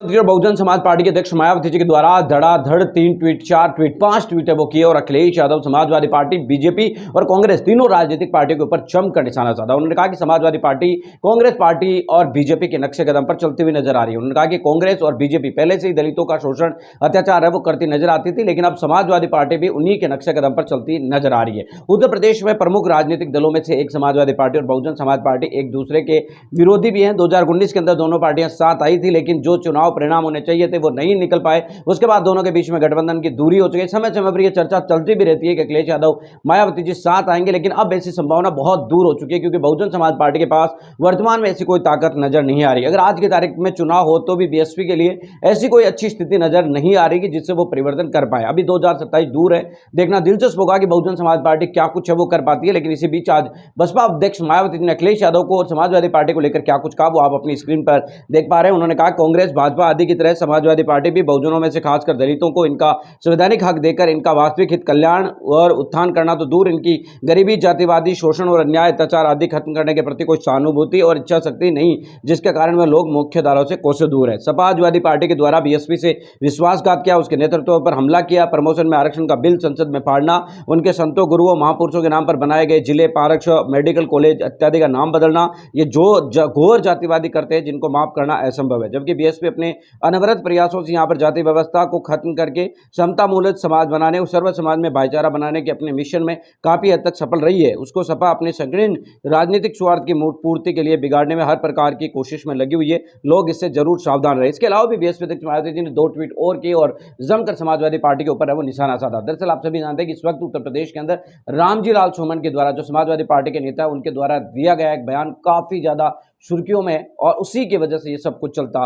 Bahujan Samaj party के अध्यक्ष मायावती जी के द्वारा धड़ाधड़ 3 ट्वीट, 4 ट्वीट, 5 ट्वीट है वो किए और अखिलेश यादव, समाजवादी पार्टी, बीजेपी और कांग्रेस तीनों राजनीतिक पार्टियों के ऊपर जमकर निशाना साधा। उन्होंने कहा कि समाजवादी पार्टी कांग्रेस पार्टी और बीजेपी के नक्शे कदम पर चलती हुई नजर आ रही है। उन्होंने कहा कि कांग्रेस और बीजेपी पहले से ही दलितों का शोषण, अत्याचार है वो करती नजर आती थी, लेकिन अब समाजवादी पार्टी भी उन्हीं के नक्शे कदम पर चलती नजर आ रही है। उत्तर प्रदेश में प्रमुख राजनीतिक दलों में से एक समाजवादी पार्टी और बहुजन समाज पार्टी एक दूसरे के विरोधी भी हैं। 2019 के अंदर दोनों पार्टियां साथ आई थी, लेकिन जो चुनाव परिणाम होने चाहिए थे वो नहीं निकल पाए। उसके बाद दोनों के बीच में गठबंधन की दूरी हो चुकी है। समय समय पर यह चर्चा चलती भी रहती है कि अखिलेश यादव, मायावती जी साथ आएंगे, लेकिन अब ऐसी संभावना बहुत दूर हो चुकी है, क्योंकि बहुजन समाज पार्टी के पास वर्तमान में ऐसी कोई ताकत नजर नहीं आ रही। अगर आज की तारीख में चुनाव हो तो भी बीएसपी के लिए ऐसी कोई अच्छी स्थिति नजर नहीं आ रही कि जिससे वो परिवर्तन कर पाए। अभी 2027 दूर है, देखना दिलचस्प होगा कि बहुजन समाज पार्टी क्या कुछ है वो कर पाती है। लेकिन इसी बीच आज बसपा अध्यक्ष मायावती जी ने अखिलेश यादव को और समाजवादी पार्टी को लेकर क्या कुछ कहा वो आप अपनी स्क्रीन पर देख पा रहे हैं। उन्होंने कहा, कांग्रेस, भाजपा आदि की तरह समाजवादी पार्टी भी बहुजनों में से खासकर दलितों को इनका संवैधानिक हक देकर इनका वास्तविक हित, कल्याण और उत्थान करना तो दूर, इनकी गरीबी, जातिवादी शोषण और अन्याय, अत्याचार आदि खत्म करने के प्रति कोई सहानुभूति और इच्छा शक्ति नहीं, जिसके कारण वह लोग मुख्य धाराओं से कोसों दूर है। समाजवादी पार्टी के द्वारा बीएसपी से विश्वासघात किया, उसके नेतृत्व पर हमला किया, प्रमोशन में आरक्षण का बिल संसद में फाड़ना, उनके संतों, गुरुओं, महापुरुषों के नाम पर बनाए गए जिले, पारक्ष, मेडिकल कॉलेज इत्यादि का नाम बदलना, ये जो घोर जातिवादी करते हैं जिनको माफ करना असंभव है। जबकि बीएसपी अपने अनवरत प्रयासों से यहाँ पर जाति व्यवस्था को खत्म करके समता मूलक समाज बनाने और सर्व समाज में भाईचारा बनाने के अपने मिशन में काफी हद तक सफल रही है। उसको सपा अपने संकीर्ण राजनीतिक स्वार्थ की पूर्ति के लिए बिगाड़ने में हर प्रकार की कोशिश में लगी हुई है। लोग इससे जरूर सावधान रहे। इसके अलावा भी बीएसपी अध्यक्ष मायावती जी ने 2 ट्वीट और किए और जमकर समाजवादी पार्टी के ऊपर है वो निशाना साधा। दरअसल आप सभी जानते हैं कि इस वक्त उत्तर प्रदेश के अंदर रामजी लाल सोमन के द्वारा, जो समाजवादी पार्टी के नेता है, उनके द्वारा दिया गया एक बयान काफी ज्यादा सुर्खियों में, और उसी की वजह से ये सब कुछ चलता